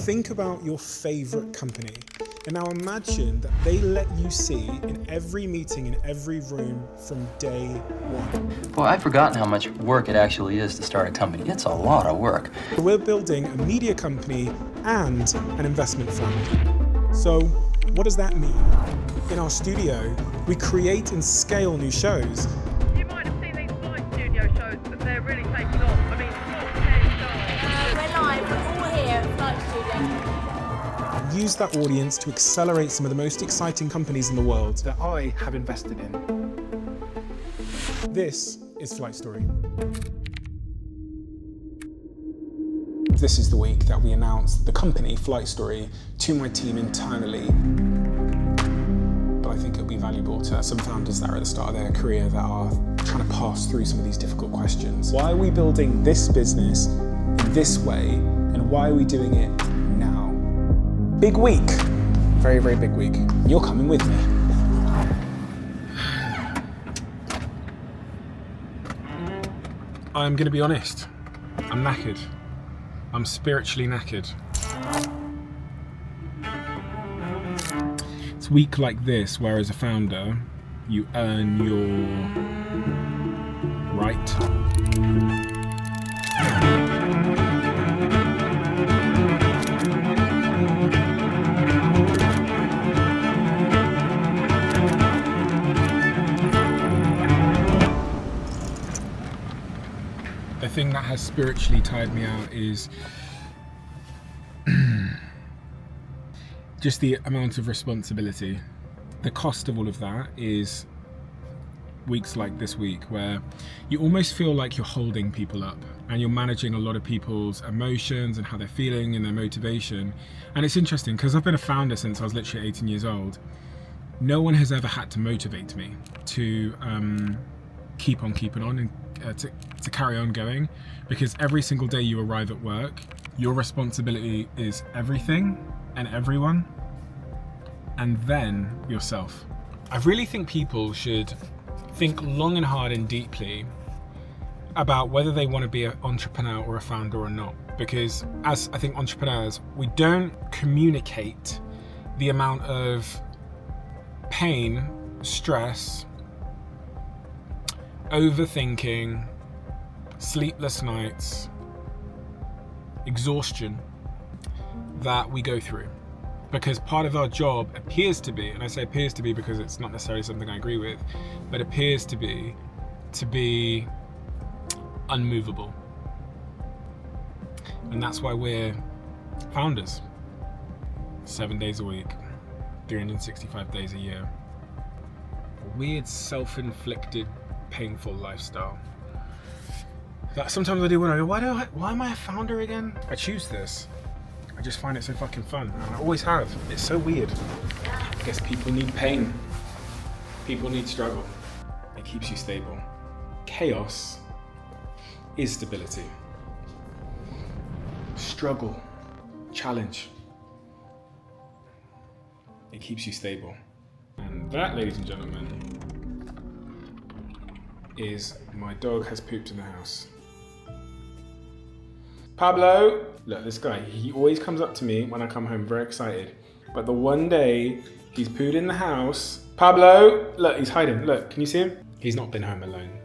Think about your favorite company. And now imagine that they let you see in every meeting, in every room from day one. Boy, I've forgotten how much work it actually is to start a company. It's a lot of work. We're building a media company and an investment fund. So what does that mean? In our studio, we create and scale new shows. You might have seen these flight studio shows, but they're really taking off. I mean, 10 stars. We're live, we're all here at Flight Studio. Use that audience to accelerate some of the most exciting companies in the world that I have invested in. This is Flight Story. This is the week that we announced the company, Flight Story, to my team internally. But I think it'll be valuable to some founders that are at the start of their career that are trying to pass through some of these difficult questions. Why are we building this business in this way, and why are we doing it now? Big week, very, very big week. You're coming with me. I'm gonna be honest, I'm knackered. I'm spiritually knackered. It's a week like this where as a founder, you earn your right. The thing that has spiritually tired me out is just the amount of responsibility. The cost of all of that is weeks like this week where you almost feel like you're holding people up and you're managing a lot of people's emotions and how they're feeling and their motivation. And it's interesting because I've been a founder since I was literally 18 years old. No one has ever had to motivate me to keep on keeping on and to carry on going, because every single day you arrive at work, your responsibility is everything and everyone, and then yourself. I really think people should think long and hard and deeply about whether they want to be an entrepreneur or a founder or not, because as I think entrepreneurs, we don't communicate the amount of pain, stress, overthinking, sleepless nights, exhaustion that we go through. Because part of our job appears to be, and I say appears to be because it's not necessarily something I agree with, but appears to be unmovable. And that's why we're founders. 7 days a week, 365 days a year. A weird self-inflicted painful lifestyle that sometimes I do wonder, why am I a founder again? I choose this. I just find it so fucking fun, and I always have. It's so weird. I guess people need pain. People need struggle. It keeps you stable. Chaos is stability. Struggle, challenge. It keeps you stable. And that, ladies and gentlemen, is my dog has pooped in the house. Pablo! Look, this guy, he always comes up to me when I come home very excited. But the one day he's pooed in the house. Pablo! Look, he's hiding. Look, can you see him? He's not been home alone.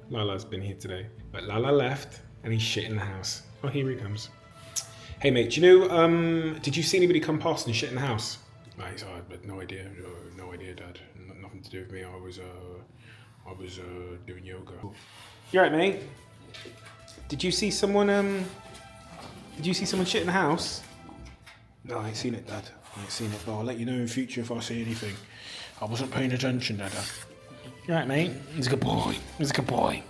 Lala's been here today. But Lala left and he's shit in the house. Oh, here he comes. Hey mate, do you know, did you see anybody come past and shit in the house? He's but no idea. No idea, Dad. Nothing to do with me. I was doing yoga. You alright, mate? Did you see someone shit in the house? No, I ain't seen it, Dad. I ain't seen it, but I'll let you know in future if I see anything. I wasn't paying attention, Dad. You alright, mate? He's a good boy. He's a good boy.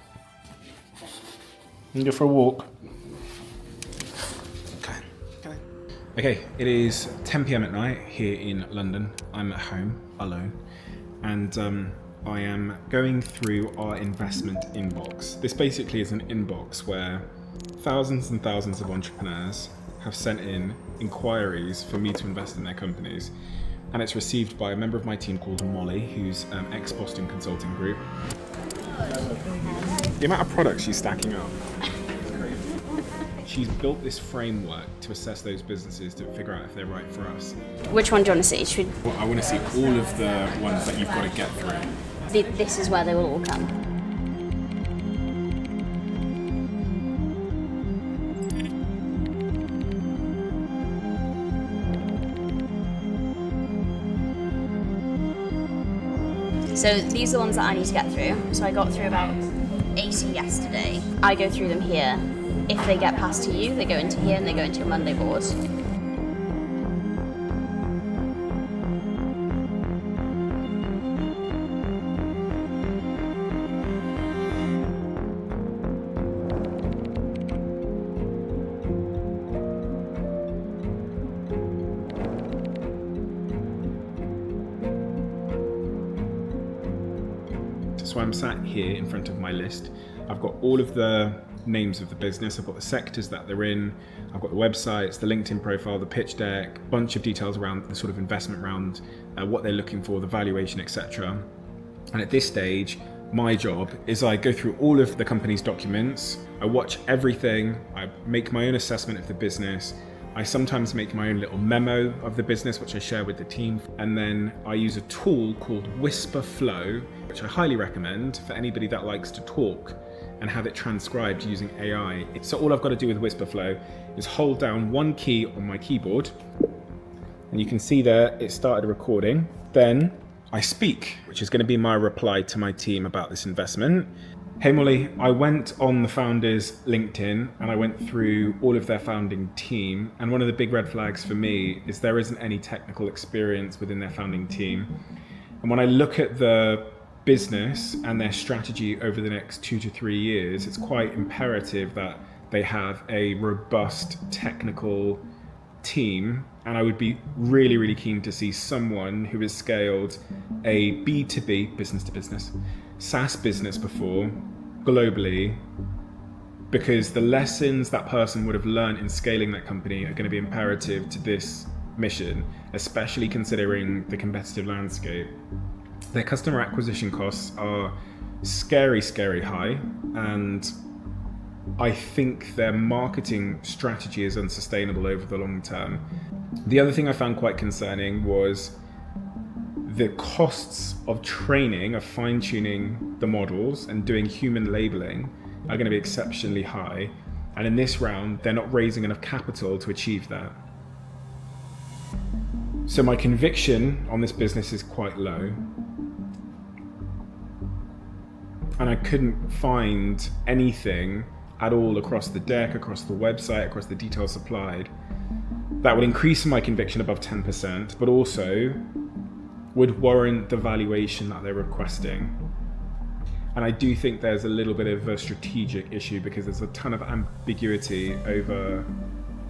You go for a walk. Okay, it is 10 p.m. at night here in London. I'm at home, alone, and I am going through our investment inbox. This basically is an inbox where thousands and thousands of entrepreneurs have sent in inquiries for me to invest in their companies, and it's received by a member of my team called Molly, who's ex-Boston Consulting Group. The amount of products she's stacking up. she's built this framework to assess those businesses to figure out if they're right for us. Which one do you want to see? Well, I want to see all of the ones that you've got to get through. This is where they will all come. So these are the ones that I need to get through. So I got through about 80 yesterday. I go through them here. If they get passed to you, they go into here and they go into your Monday board. So I'm sat here in front of my list. I've got all of the names of the business. I've got the sectors that they're in. I've got the websites, the LinkedIn profile, the pitch deck, a bunch of details around the sort of investment round, what they're looking for, the valuation, etc. And at this stage, my job is I go through all of the company's documents. I watch everything. I make my own assessment of the business. I sometimes make my own little memo of the business, which I share with the team. And then I use a tool called Whisper Flow, which I highly recommend for anybody that likes to talk and have it transcribed using AI. So all I've got to do with Whisper Flow is hold down one key on my keyboard. And you can see there, it started recording. Then I speak, which is going to be my reply to my team about this investment. Hey Molly, I went on the founders' LinkedIn and I went through all of their founding team. And one of the big red flags for me is there isn't any technical experience within their founding team. And when I look at the business and their strategy over the next 2 to 3 years, it's quite imperative that they have a robust technical team. And I would be really, really keen to see someone who has scaled a B2B, business to business, SaaS business before, globally, because the lessons that person would have learned in scaling that company are going to be imperative to this mission, especially considering the competitive landscape. Their customer acquisition costs are scary, scary high, and I think their marketing strategy is unsustainable over the long term. The other thing I found quite concerning was the costs of training, of fine-tuning the models and doing human labeling are going to be exceptionally high. And in this round, they're not raising enough capital to achieve that. So my conviction on this business is quite low. And I couldn't find anything at all across the deck, across the website, across the details supplied that would increase my conviction above 10%, but also would warrant the valuation that they're requesting. And I do think there's a little bit of a strategic issue because there's a ton of ambiguity over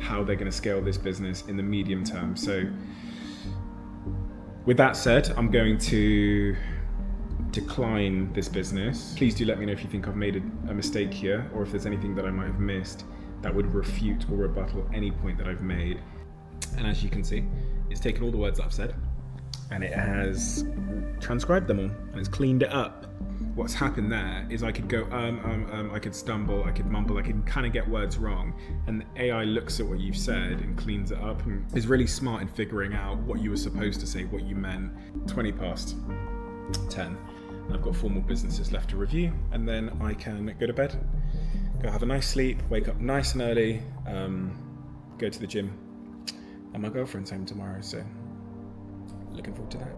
how they're going to scale this business in the medium term. So with that said, I'm going to decline this business. Please do let me know if you think I've made a mistake here, or if there's anything that I might have missed that would refute or rebuttal any point that I've made. And as you can see, it's taken all the words that I've said and it has transcribed them all and it's cleaned it up. What's happened there is I could go I could stumble, I could mumble, I can kind of get words wrong, and the AI looks at what you've said and cleans it up and is really smart in figuring out what you were supposed to say, what you meant. 20 past 10. And I've got 4 more businesses left to review, and then I can go to bed, go have a nice sleep, wake up nice and early, go to the gym, and my girlfriend's home tomorrow, so looking forward to that.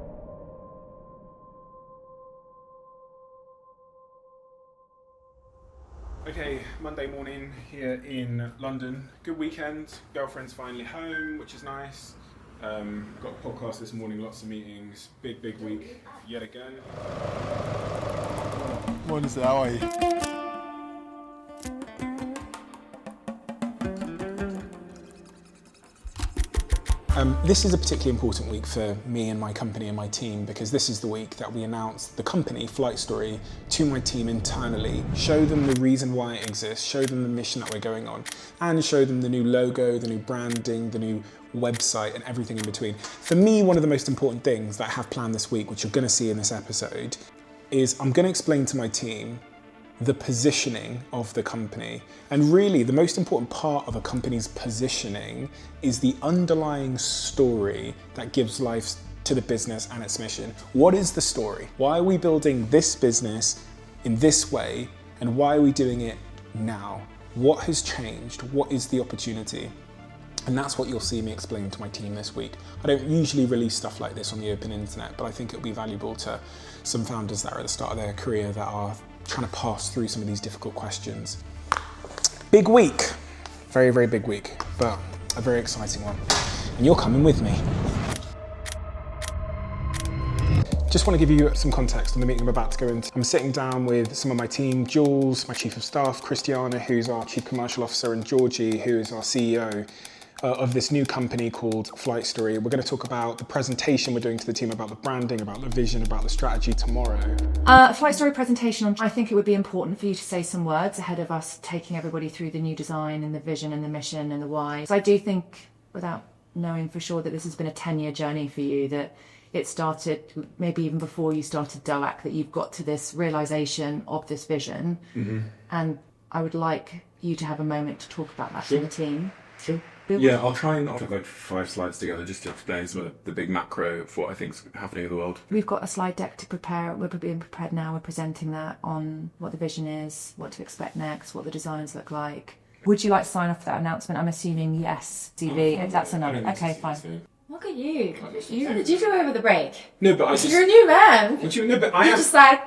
Okay, Monday morning here in London. Good weekend. Girlfriend's finally home, which is nice. Got a podcast this morning, lots of meetings. Big week yet again. Morning, sir. How are you? This is a particularly important week for me and my company and my team, because this is the week that we announce the company, Flight Story, to my team internally, show them the reason why it exists, show them the mission that we're going on, and show them the new logo, the new branding, the new website, and everything in between. For me, one of the most important things that I have planned this week, which you're going to see in this episode, is I'm going to explain to my team the positioning of the company. And really, the most important part of a company's positioning is the underlying story that gives life to the business and its mission. What is the story? Why are we building this business in this way, and why are we doing it now? What has changed? What is the opportunity? And that's what you'll see me explain to my team this week. I don't usually release stuff like this on the open internet, but I think it'll be valuable to some founders that are at the start of their career that are trying to pass through some of these difficult questions. Big week, very, very big week, but a very exciting one. And you're coming with me. Just want to give you some context on the meeting I'm about to go into. I'm sitting down with some of my team, Jules, my Chief of Staff, Christiana, who's our Chief Commercial Officer, and Georgie, who is our CEO. Of this new company called Flight Story. We're going to talk about the presentation we're doing to the team, about the branding, about the vision, about the strategy tomorrow. Flight Story presentation, I think it would be important for you to say some words ahead of us taking everybody through the new design and the vision and the mission and the why. So I do think, without knowing for sure, that this has been a 10-year journey for you, that it started maybe even before you started DOAC, that you've got to this realisation of this vision. Mm-hmm. And I would like you to have a moment to talk about that to the team. Sure. Yeah, I'll try and put like 5 slides together just to explain some of the big macro of what I think is happening in the world. We've got a slide deck to prepare. We're being prepared now. We're presenting that on what the vision is, what to expect next, what the designs look like. Would you like to sign off that announcement? I'm assuming yes, CV, if that's enough. Okay, fine. Look at you. What did you do over the break? No, but I just... You're a new man. You're just like...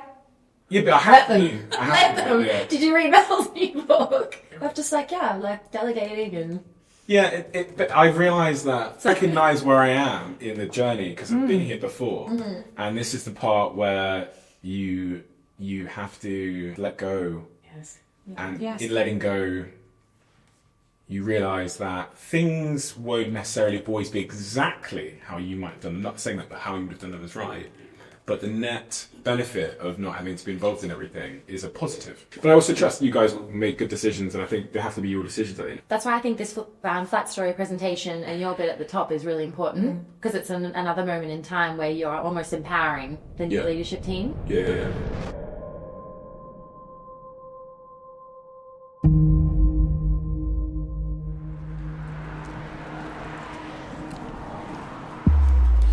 Yeah, but I have let to. Let them. Yeah. Did you read Mel's new book? I'm just like, yeah, like delegating and... Yeah, but I've realised that, recognise where I am in the journey, because I've been here before, and this is the part where you have to let go, and in letting go, you realise that things won't necessarily always be exactly how you might have done them. Not saying that, but how you would have done them is right. But the net benefit of not having to be involved in everything is a positive. But I also trust you guys will make good decisions, and I think they have to be your decisions at the end. That's why I think this Flat Story presentation and your bit at the top is really important, because it's another moment in time where you're almost empowering the new leadership team. Yeah.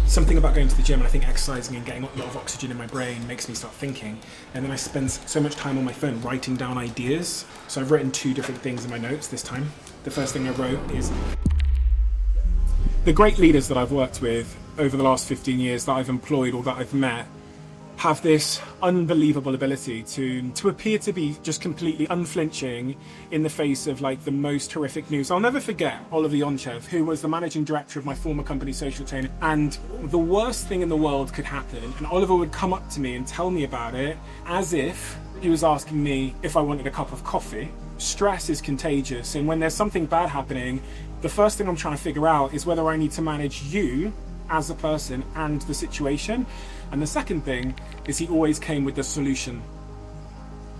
Something about going to the gym, and I think exercising and getting a lot of oxygen in my brain makes me start thinking, and then I spend so much time on my phone writing down ideas. So I've written 2 different things in my notes this time. The first thing I wrote is the great leaders that I've worked with over the last 15 years that I've employed or that I've met have this unbelievable ability to appear to be just completely unflinching in the face of like the most horrific news. I'll never forget Oliver Yonchev, who was the managing director of my former company, Social Chain, and the worst thing in the world could happen, and Oliver would come up to me and tell me about it as if he was asking me if I wanted a cup of coffee. Stress is contagious, and when there's something bad happening, the first thing I'm trying to figure out is whether I need to manage you as a person and the situation. And the second thing is he always came with the solution.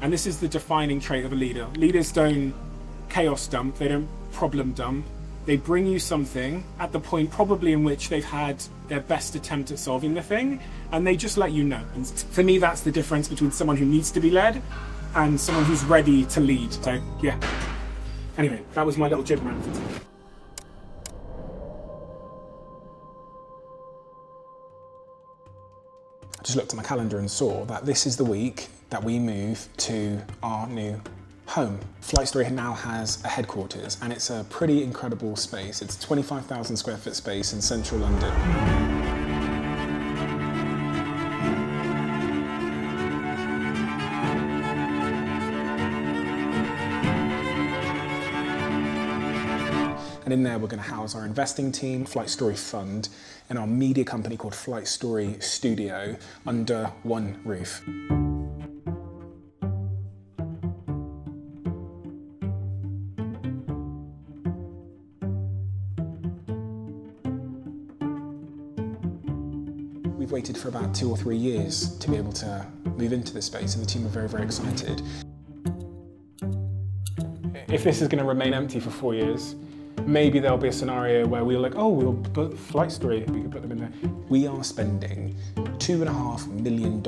And this is the defining trait of a leader. Leaders don't chaos dump, they don't problem dump. They bring you something at the point probably in which they've had their best attempt at solving the thing, and they just let you know. And for me, that's the difference between someone who needs to be led and someone who's ready to lead. So yeah. Anyway, that was my little jib rant for today. I just looked at my calendar and saw that this is the week that we move to our new home. Flight Story now has a headquarters, and it's a pretty incredible space. It's a 25,000 square foot space in central London. And in there, we're going to house our investing team, Flight Story Fund, and our media company called Flight Story Studio under one roof. We've waited for about 2 or 3 years to be able to move into this space, and the team are very, very excited. If this is going to remain empty for 4 years, maybe there'll be a scenario where we're like, oh, we'll put Flight Story, we could put them in there. We are spending $2.5 million.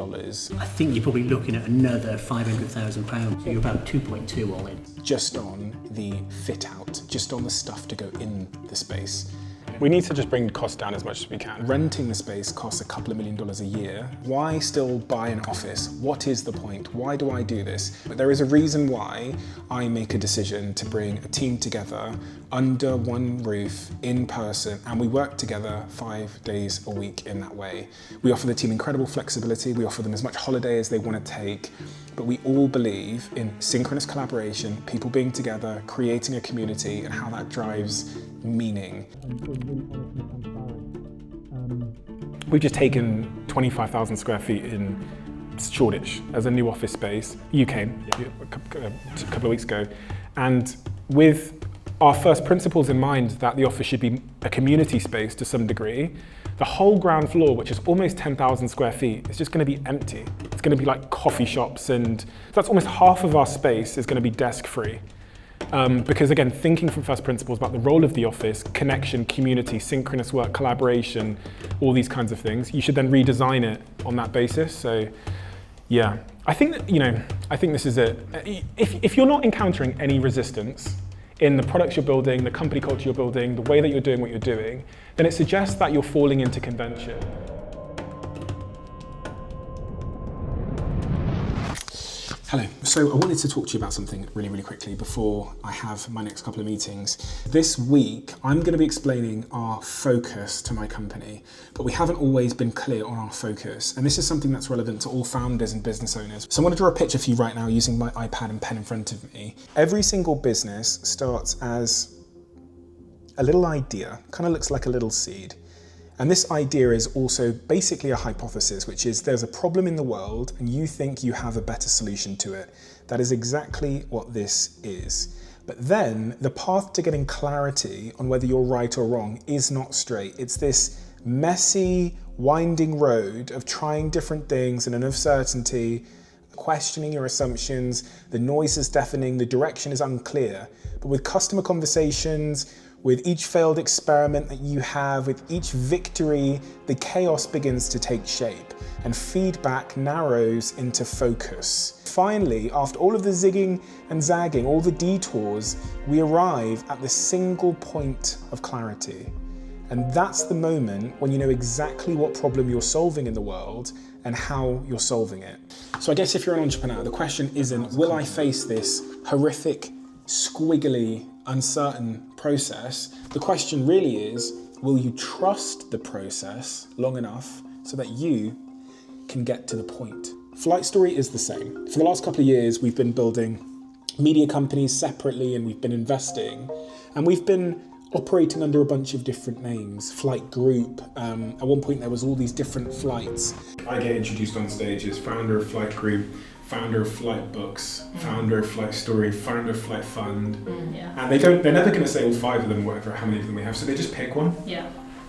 I think you're probably looking at another £500,000, so you're about 2.2 all in. Just on the fit out, just on the stuff to go in the space. We need to just bring the cost down as much as we can. Renting the space costs a couple of $1 million a year. Why still buy an office? What is the point? Why do I do this? But there is a reason why I make a decision to bring a team together under one roof, in person, and we work together 5 days a week in that way. We offer the team incredible flexibility. We offer them as much holiday as they want to take, but we all believe in synchronous collaboration, people being together, creating a community, and how that drives meaning. We've just taken 25,000 square feet in Shoreditch as a new office space. You came a couple of weeks ago, and with our first principles in mind that the office should be a community space to some degree, the whole ground floor, which is almost 10,000 square feet, is just going to be empty. It's going to be like coffee shops, and that's almost half of our space is going to be desk free. Because again, thinking from first principles about the role of the office, connection, community, synchronous work, collaboration, all these kinds of things, you should then redesign it on that basis. So yeah, I think that, I think this is it. If you're not encountering any resistance in the products you're building, the company culture you're building, the way that you're doing what you're doing, then it suggests that you're falling into convention. Hello. So I wanted to talk to you about something really, really quickly before I have my next couple of meetings. This week, I'm going to be explaining our focus to my company, but we haven't always been clear on our focus. And this is something that's relevant to all founders and business owners. So I'm going to draw a picture for you right now using my iPad and pen in front of me. Every single business starts as a little idea, kind of looks like a little seed. And this idea is also basically a hypothesis, which is there's a problem in the world and you think you have a better solution to it. That is exactly what this is. But then the path to getting clarity on whether you're right or wrong is not straight. It's this messy, winding road of trying different things in an uncertainty, questioning your assumptions, the noise is deafening, the direction is unclear. But with customer conversations, with each failed experiment that you have, with each victory, the chaos begins to take shape and feedback narrows into focus. Finally, after all of the zigging and zagging, all the detours, we arrive at the single point of clarity. And that's the moment when you know exactly what problem you're solving in the world and how you're solving it. So I guess if you're an entrepreneur, the question isn't, will I face this horrific, squiggly, uncertain process? The question really is, will you trust the process long enough so that you can get to the point? Flight Story is the same. For the last couple of years, we've been building media companies separately and we've been investing, and we've been operating under a bunch of different names. Flight Group, at one point there was all these different flights. I get introduced on stage as founder of Flight Group, founder of Flight Books, founder of Flight Story, founder of Flight Fund. And they're never going to say all 5 of them, whatever, how many of them we have, so they just pick one.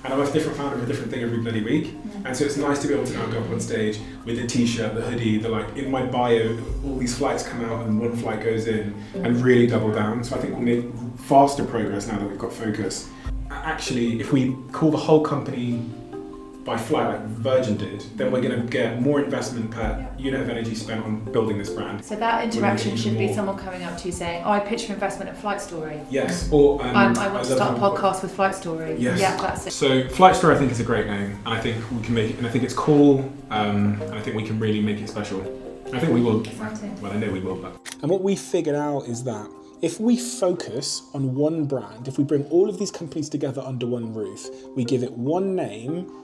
And I'm a different founder of a different thing every bloody week. And so it's nice to be able to now go up on stage with the t-shirt, the hoodie, in my bio, all these flights come out and one flight goes in, and really double down. So I think we'll make faster progress now that we've got focus. Actually, if we call the whole company by flight like Virgin did, then we're going to get more investment per unit of energy spent on building this brand. So that interaction should be someone coming up to you saying, I pitched for investment at Flight Story. Yes, or I want to start a podcast with Flight Story. Yes. Yeah, that's it. So Flight Story I think is a great name, and I think we can make it, and I think it's cool, and I think we can really make it special. I think we will. Exciting. Well, I know we will, but. And what we figured out is that if we focus on one brand, if we bring all of these companies together under one roof, we give it one name,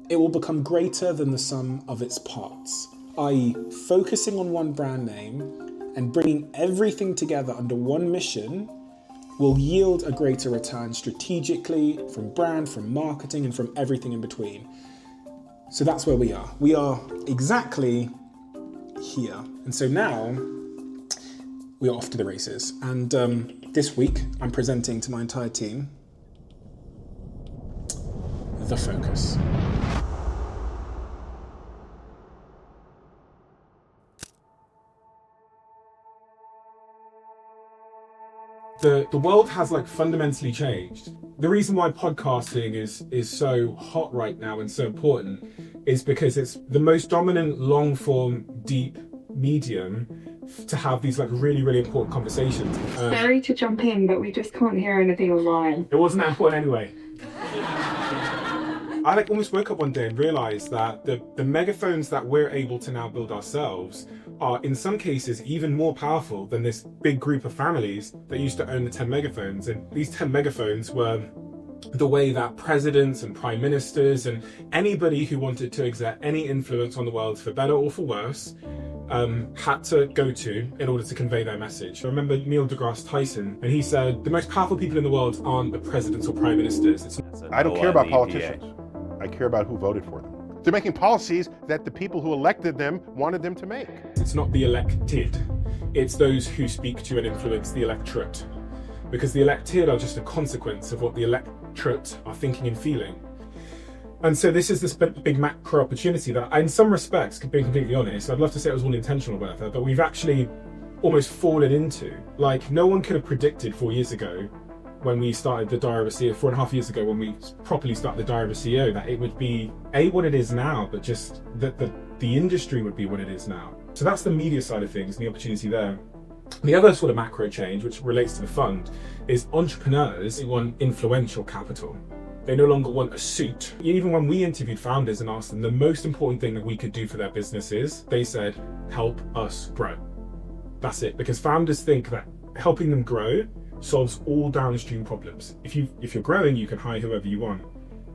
it will become greater than the sum of its parts, i.e. focusing on one brand name and bringing everything together under one mission will yield a greater return strategically from brand, from marketing, and from everything in between. So that's where we are. We are exactly here. And so now we are off to the races. And this week I'm presenting to my entire team the focus. the world has like fundamentally changed. The reason why podcasting is so hot right now and so important is because it's the most dominant long form, deep medium to have these like really, really important conversations. Sorry to jump in, but we just can't hear anything online. It wasn't that important anyway. I like almost woke up one day and realized that the megaphones that we're able to now build ourselves are in some cases even more powerful than this big group of families that used to own the 10 megaphones. And these 10 megaphones were the way that presidents and prime ministers and anybody who wanted to exert any influence on the world, for better or for worse, had to go to in order to convey their message. I remember Neil deGrasse Tyson, and he said, the most powerful people in the world aren't the presidents or prime ministers. I don't care about politicians. I care about who voted for them. They're making policies that the people who elected them wanted them to make. It's not the elected, it's those who speak to and influence the electorate. Because the elected are just a consequence of what the electorate are thinking and feeling. And so this is this big macro opportunity that, in some respects, being completely honest, I'd love to say it was all intentional or whatever, but we've actually almost fallen into. Like, no one could have predicted 4 years ago when we started the Diary of a CEO, 4.5 years ago when we properly started the Diary of a CEO, that it would be what it is now, but just that the industry would be what it is now. So that's the media side of things and the opportunity there. The other sort of macro change, which relates to the fund, is entrepreneurs who want influential capital. They no longer want a suit. Even when we interviewed founders and asked them the most important thing that we could do for their businesses, they said, help us grow. That's it, because founders think that helping them grow solves all downstream problems. If you're growing, you can hire whoever you want.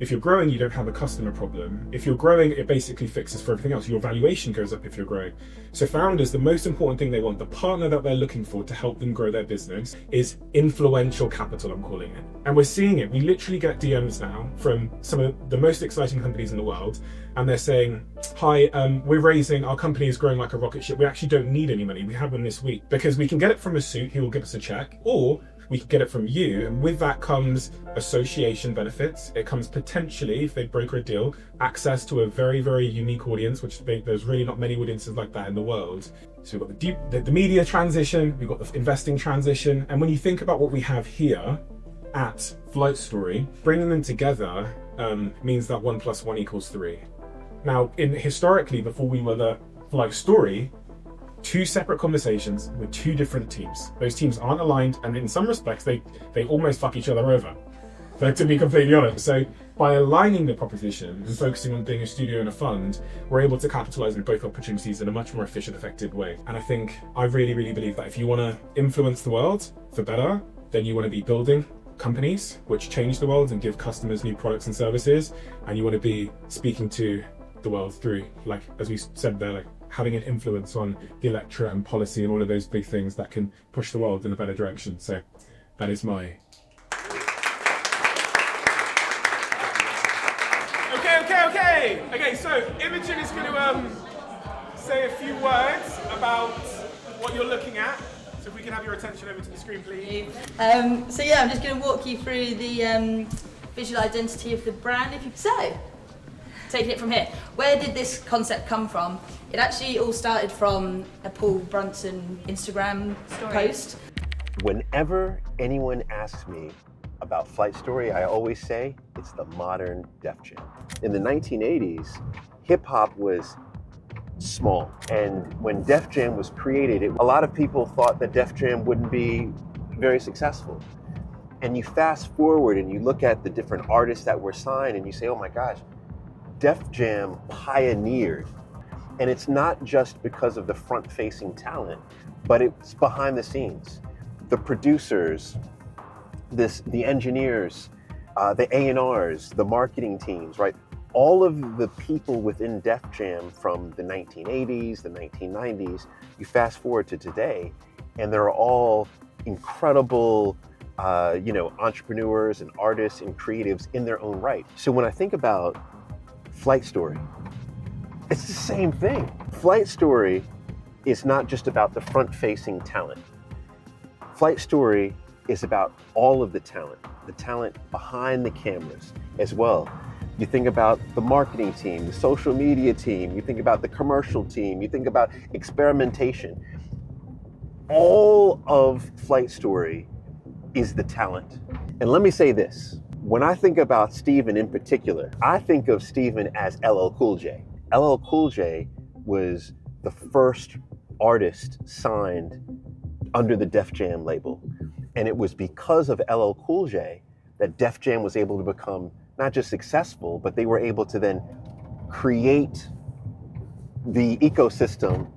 If you're growing, you don't have a customer problem. If you're growing, it basically fixes for everything else. Your valuation goes up if you're growing. So founders, the most important thing they want, the partner that they're looking for to help them grow their business, is influential capital, I'm calling it. And we're seeing it. We literally get DMs now from some of the most exciting companies in the world, and they're saying, hi, our company is growing like a rocket ship. We actually don't need any money. We have one this week because we can get it from a suit who will give us a check, or we can get it from you, and with that comes association benefits. It comes potentially, if they broker a deal, access to a very, very unique audience, which there's really not many audiences like that in the world. So we've got the media transition, we've got the investing transition, and when you think about what we have here at Flight Story, bringing them together means that 1 + 1 = 3. Now, historically, before we were the Flight Story, 2 separate conversations with 2 different teams. Those teams aren't aligned, and in some respects, they almost fuck each other over, to be completely honest. So by aligning the proposition and focusing on being a studio and a fund, we're able to capitalize on both opportunities in a much more efficient, effective way. And I really, really believe that if you want to influence the world for better, then you want to be building companies which change the world and give customers new products and services, and you want to be speaking to the world through, like, as we said there, like, having an influence on the electorate and policy and all of those big things that can push the world in a better direction. So that is my... Okay, so Imogen is going to say a few words about what you're looking at. So if we can have your attention over to the screen, please. I'm just going to walk you through the visual identity of the brand. Taking it from here, where did this concept come from? It actually all started from a Paul Brunson Instagram post. Whenever anyone asks me about Flight Story, I always say it's the modern Def Jam. In the 1980s, hip hop was small, and when Def Jam was created, a lot of people thought that Def Jam wouldn't be very successful. And you fast forward and you look at the different artists that were signed and you say, oh my gosh, Def Jam pioneered. And it's not just because of the front-facing talent, but it's behind the scenes. The producers, the engineers, the A&Rs, the marketing teams, right? All of the people within Def Jam from the 1980s, the 1990s, you fast forward to today, and they're all incredible entrepreneurs and artists and creatives in their own right. So when I think about Flight Story, it's the same thing. Flight Story is not just about the front-facing talent. Flight Story is about all of the talent behind the cameras as well. You think about the marketing team, the social media team, you think about the commercial team, you think about experimentation. All of Flight Story is the talent. And let me say this. When I think about Steven in particular, I think of Steven as LL Cool J. LL Cool J was the first artist signed under the Def Jam label. And it was because of LL Cool J that Def Jam was able to become not just successful, but they were able to then create the ecosystem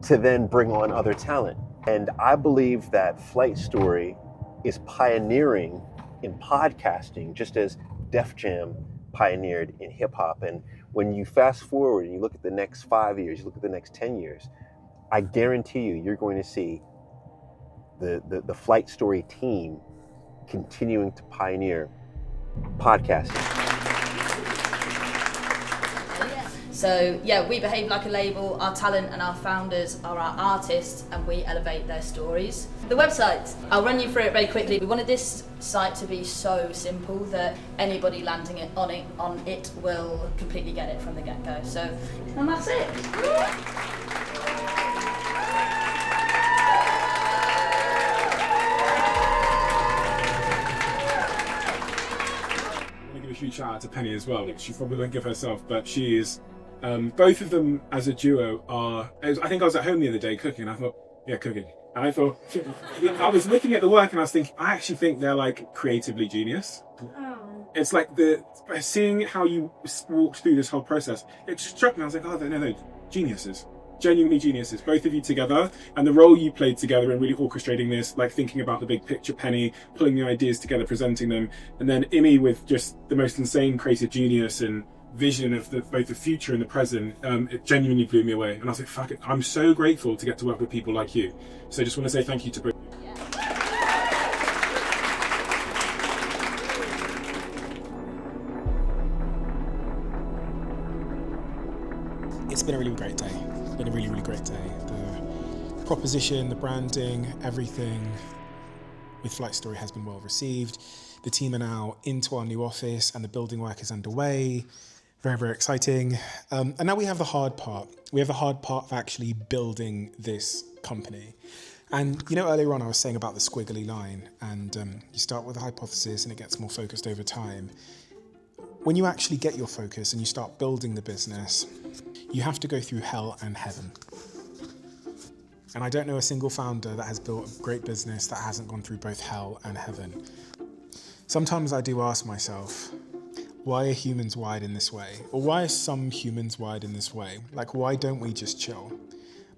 to then bring on other talent. And I believe that Flight Story is pioneering in podcasting, just as Def Jam pioneered in hip hop. And when you fast forward and you look at the next 5 years, you look at the next 10 years, I guarantee you're going to see the Flight Story team continuing to pioneer podcasting. So yeah, we behave like a label. Our talent and our founders are our artists, and we elevate their stories. The website, I'll run you through it very quickly. We wanted this site to be so simple that anybody landing on it will completely get it from the get-go. So, and that's it. A huge shout out to Penny as well. She probably won't give herself, but she is. Both of them as a duo are. I think I was at home the other day cooking. I thought, yeah, cooking. And I thought, I was looking at the work and I was thinking, I actually think they're like creatively genius. Oh. It's like seeing how you walked through this whole process. It struck me. I was like, oh, no, geniuses. Genuinely geniuses, both of you together, and the role you played together in really orchestrating this, like thinking about the big picture, Penny, pulling the ideas together, presenting them, and then Imi with just the most insane creative genius and vision of both the future and the present. It genuinely blew me away, and I was like, fuck it, I'm so grateful to get to work with people like you. So I just want to say thank you to both. It's been a really great day. It's been a really, really great day. The proposition, the branding, everything with Flight Story has been well received. The team are now into our new office and the building work is underway. Very, very exciting. And now we have the hard part. We have the hard part of actually building this company. And you know, earlier on I was saying about the squiggly line, and you start with a hypothesis and it gets more focused over time. When you actually get your focus and you start building the business, you have to go through hell and heaven. And I don't know a single founder that has built a great business that hasn't gone through both hell and heaven. Sometimes I do ask myself, why are humans wired in this way? Or why are some humans wired in this way? Like, why don't we just chill?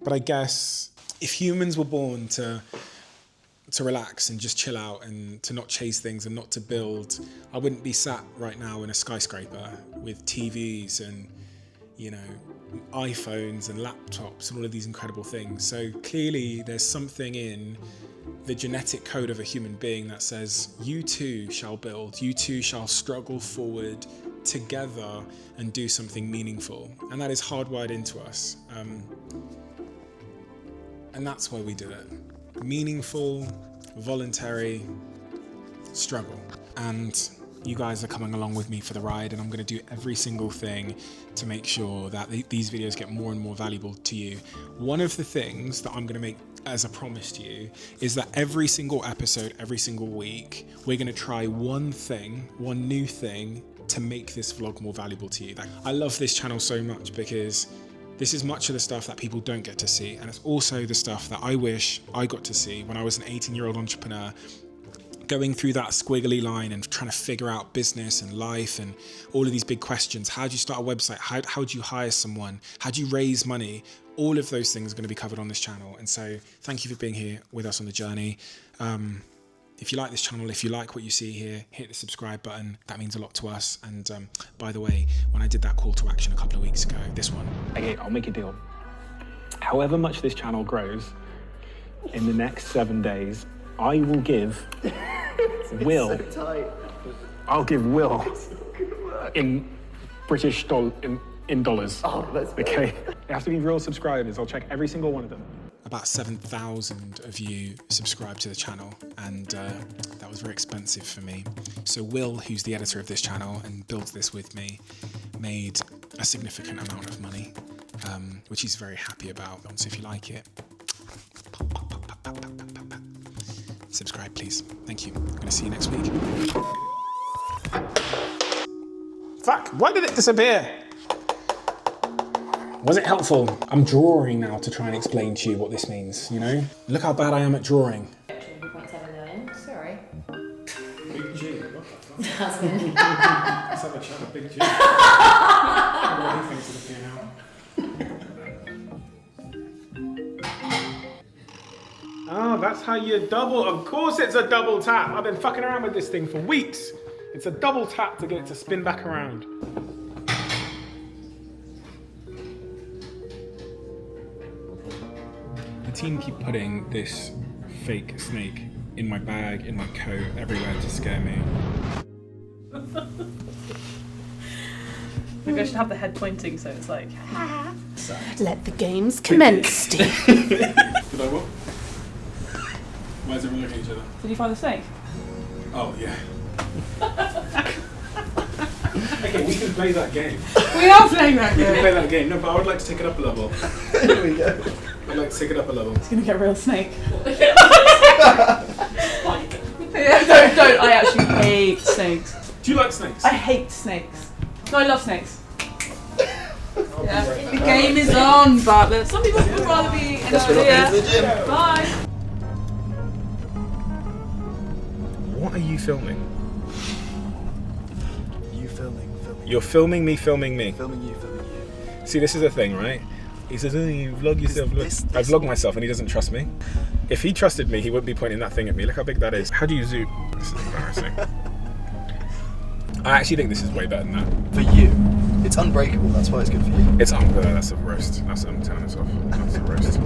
But I guess if humans were born to relax and just chill out and to not chase things and not to build, I wouldn't be sat right now in a skyscraper with TVs and, you know, iPhones and laptops and all of these incredible things. So clearly there's something in the genetic code of a human being that says, you too shall build, you too shall struggle forward together and do something meaningful. And that is hardwired into us. And that's why we do it. Meaningful, voluntary struggle. And you guys are coming along with me for the ride, and I'm going to do every single thing to make sure that these videos get more and more valuable to you. One of the things that I'm going to make as a promise to you is that every single episode, every single week, we're going to try one thing, one new thing to make this vlog more valuable to you. I love this channel so much because this is much of the stuff that people don't get to see, and it's also the stuff that I wish I got to see when I was an 18-year-old entrepreneur, going through that squiggly line and trying to figure out business and life and all of these big questions. How do you start a website? How do you hire someone? How do you raise money? All of those things are going to be covered on this channel. And so thank you for being here with us on the journey. If you like this channel, if you like what you see here, hit the subscribe button. That means a lot to us. And by the way, when I did that call to action a couple of weeks ago, this one. Okay, I'll make a deal. However much this channel grows in the next 7 days, I will give Will. I'll give Will in British in dollars. Oh, that's okay. It has to be real subscribers. I'll check every single one of them. About 7,000 of you subscribed to the channel, and that was very expensive for me. So Will, who's the editor of this channel and builds this with me, made a significant amount of money, which he's very happy about. So if you like it, subscribe, please. Thank you. I'm going to see you next week. Fuck, why did it disappear? Was it helpful? I'm drawing now to try and explain to you what this means, you know? Look how bad I am at drawing. 2.7 million. Sorry. Big G. What the fuck? Husband. Let's have a chat with Big G. What he thinks of the P&L. Oh, that's how you double. Of course it's a double tap. I've been fucking around with this thing for weeks. It's a double tap to get it to spin back around. The team keep putting this fake snake in my bag, in my coat, everywhere to scare me. Maybe I should have the head pointing so it's like, Let the games commence, Steve. Did I what? Why is everyone looking at each other? did you find the snake? Oh, yeah. Okay, we can play that game. We are playing that We can game. play that game. No, but I would like to take it up a level. Here we go. I'd like to take it up a level. It's gonna get real snake. Yeah, don't. I actually hate snakes. Do you like snakes? I hate snakes. No, I love snakes. Yeah. The game is on, Bartlett. Some people would rather be in a Bye. What are you filming? You filming. You're filming me, filming me. Filming you, filming you. See, this is the thing, right? He says, oh, you vlog yourself. I vlog myself and he doesn't trust me. If he trusted me, he wouldn't be pointing that thing at me. Look how big that is. How do you zoom? This is embarrassing. I actually think this is way better than that. For you. It's unbreakable, that's why it's good for you. It's that's a roast. I'm turning this off. That's a roast.